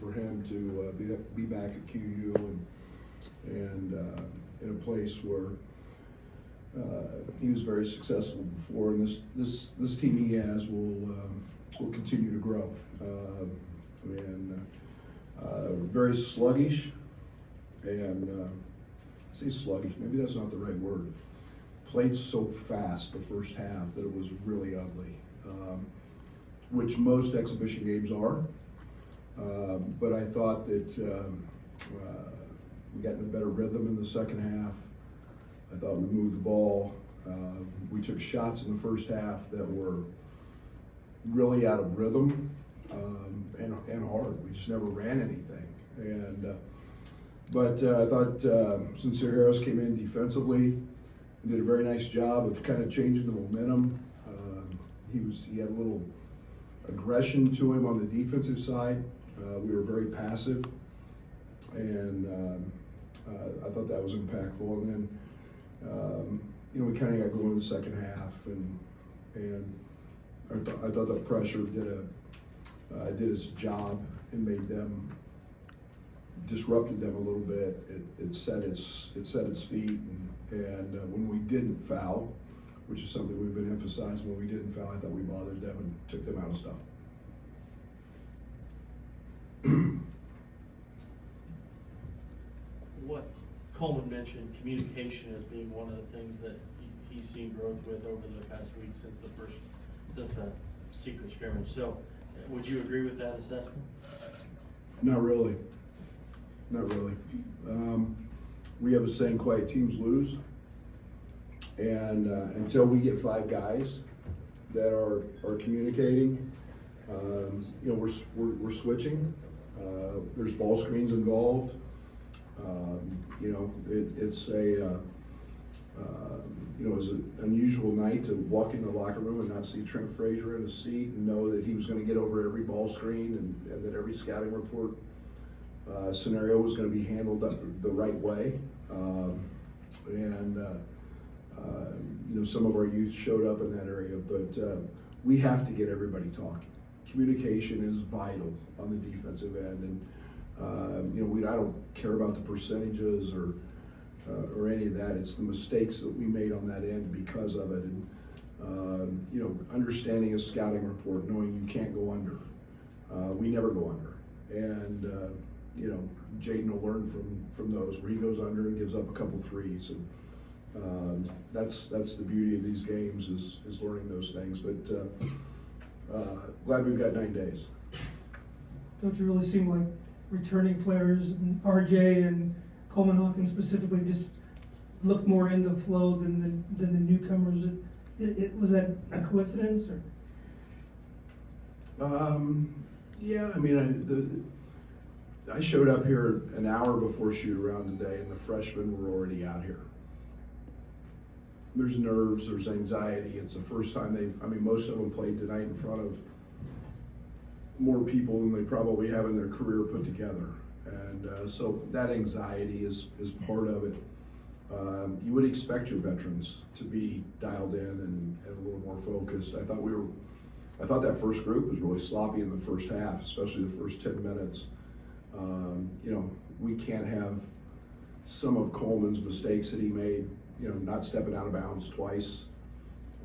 for him to be back at QU and in a place where he was very successful before, and this team he has will continue to grow. Very sluggish, and I say sluggish, maybe that's not the right word. Played so fast the first half that it was really ugly, which most exhibition games are. But I thought that we got in a better rhythm in the second half. I thought we moved the ball. We took shots in the first half that were really out of rhythm and hard. We just never ran anything. But I thought Sincere Harris came in defensively and did a very nice job of kind of changing the momentum. He had a little aggression to him on the defensive side. We were very passive, and I thought that was impactful. And then we kind of got going in the second half, and I thought the pressure did its job and made them, disrupted them a little bit. It set its feet, and when we didn't foul, which is something we've been emphasizing, when we didn't foul, I thought we bothered them and took them out of stuff. What Coleman mentioned, communication as being one of the things that he's seen growth with over the past week since the secret scrimmage. So, would you agree with that assessment? Not really. We have a saying, quiet teams lose. And until we get 5 guys that are communicating, we're switching. There's ball screens involved. It's an unusual night to walk in the locker room and not see Trent Frazier in a seat and know that he was going to get over every ball screen and that every scouting report scenario was going to be handled the right way. Some of our youth showed up in that area, but we have to get everybody talking. Communication is vital on the defensive end, and I don't care about the percentages or any of that. It's the mistakes that we made on that end because of it, and understanding a scouting report, knowing you can't go under. We never go under, and Jaden will learn from those where he goes under and gives up a couple threes, and that's the beauty of these games is learning those things. But glad we've got 9 days. Coach, it really seemed like returning players, RJ and Coleman Hawkins specifically, just looked more in the flow than the newcomers. Was that a coincidence, or? Yeah, I mean, I showed up here an hour before shoot around today, and the freshmen were already out here. There's nerves, there's anxiety. It's the first time most of them played tonight in front of more people than they probably have in their career put together. And so that anxiety is part of it. You would expect your veterans to be dialed in and a little more focused. I thought that first group was really sloppy in the first half, especially the first 10 minutes. We can't have some of Coleman's mistakes that he made, not stepping out of bounds twice,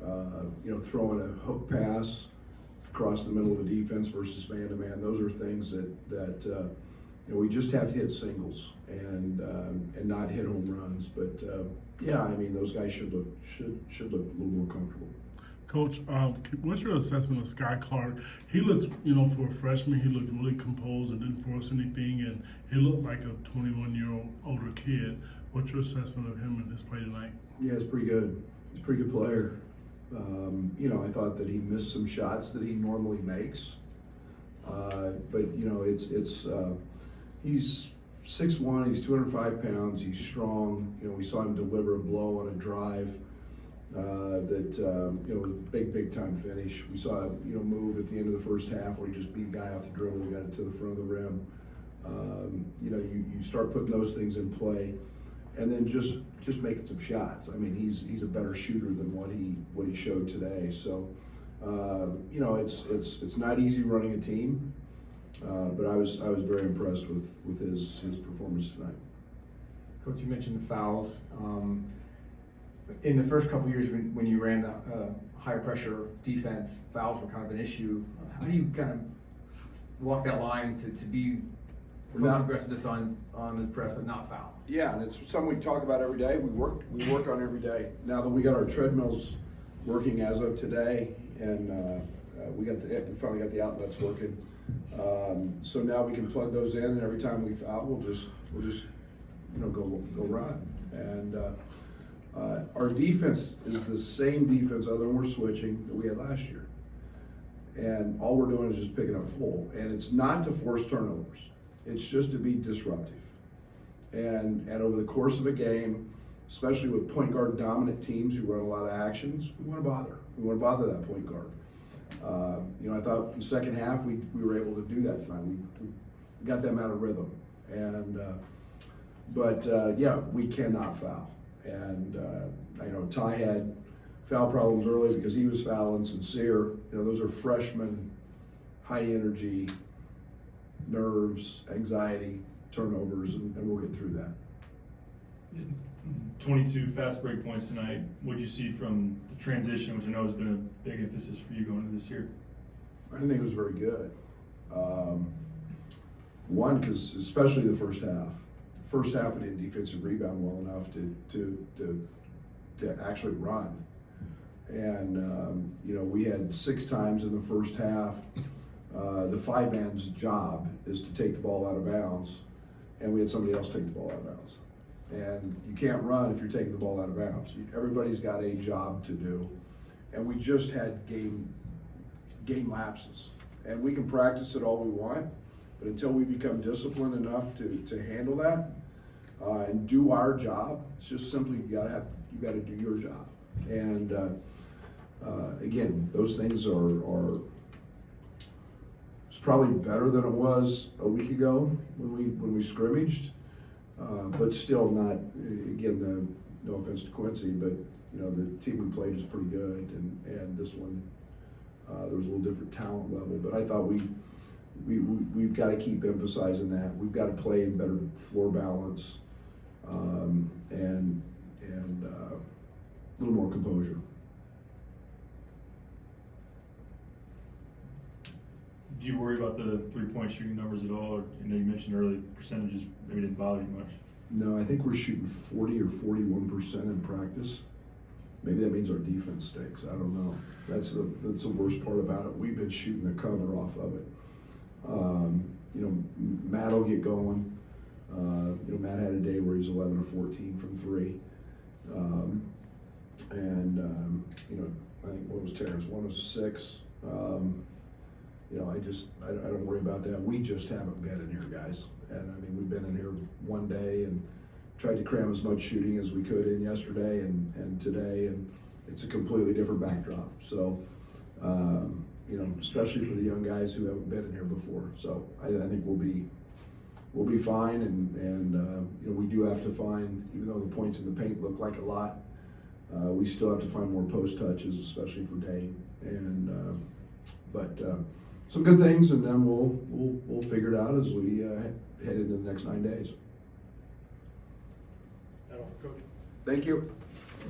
throwing a hook pass across the middle of the defense versus man-to-man. Those are things that we just have to hit singles and not hit home runs. But those guys should look a little more comfortable. Coach, what's your assessment of Sky Clark? He looks, for a freshman, he looked really composed and didn't force anything, and he looked like a 21-year-old older kid. What's your assessment of him and his play tonight? Yeah, it's pretty good. He's a pretty good player. I thought that he missed some shots that he normally makes. He's 6'1", he's 205 pounds, he's strong. We saw him deliver a blow on a drive was a big time finish. We saw move at the end of the first half where he just beat a guy off the dribble and got it to the front of the rim. You start putting those things in play, and then just making some shots. I mean, he's a better shooter than what he showed today. So, it's not easy running a team. But I was very impressed with his performance tonight. Coach, you mentioned the fouls. In the first couple of years when you ran the higher pressure defense, fouls were kind of an issue. How do you kind of walk that line to be coach aggressiveness on the press but not foul? Yeah, and it's something we talk about every day. We work on every day. Now that we got our treadmills working as of today, and we finally got the outlets working. So now we can plug those in, and every time we foul, we'll just go run. And our defense is the same defense, other than we're switching, that we had last year. And all we're doing is just picking up full. And it's not to force turnovers. It's just to be disruptive. And over the course of a game, especially with point guard dominant teams who run a lot of actions, we want to bother. We want to bother that point guard. I thought in the second half we were able to do that tonight. We got them out of rhythm. And we cannot foul. And Ty had foul problems early because he was fouling. Sincere, those are freshmen, high energy, nerves, anxiety, turnovers, and we'll get through that. 22 fast break points tonight. What did you see from the transition, which I know has been a big emphasis for you going into this year? I think it was very good. One, because especially the first half. First half, we didn't defensive rebound well enough to actually run. And we had 6 times in the first half. The 5-man's job is to take the ball out of bounds, and we had somebody else take the ball out of bounds. And you can't run if you're taking the ball out of bounds. Everybody's got a job to do, and we just had game lapses. And we can practice it all we want, but until we become disciplined enough to handle that and do our job, it's just simply you got to do your job. And again, those things are it's probably better than it was a week ago when we scrimmaged, but still not. Again, no offense to Quincy, but the team we played is pretty good, and this one there was a little different talent level. But I thought we've got to keep emphasizing that. We've got to play in better floor balance, and a little more composure. Do you worry about the 3-point shooting numbers at all? Or, you mentioned early percentages maybe didn't bother you much. No, I think we're shooting 40 or 41% in practice. Maybe that means our defense stinks. I don't know. That's the worst part about it. We've been shooting the cover off of it. Matt will get going. Matt had a day where he's 11 or 14 from 3. I think what was Terrence? One was 6. I don't worry about that. We just haven't been in here, guys. And we've been in here one day and tried to cram as much shooting as we could in yesterday and today, and it's a completely different backdrop. So, especially for the young guys who haven't been in here before. So I think we'll be fine, and we do have to find, even though the points in the paint look like a lot, we still have to find more post touches, especially for Dane. And but some good things, and then we'll figure it out as we head into the next 9 days. That'll, Coach. Thank you.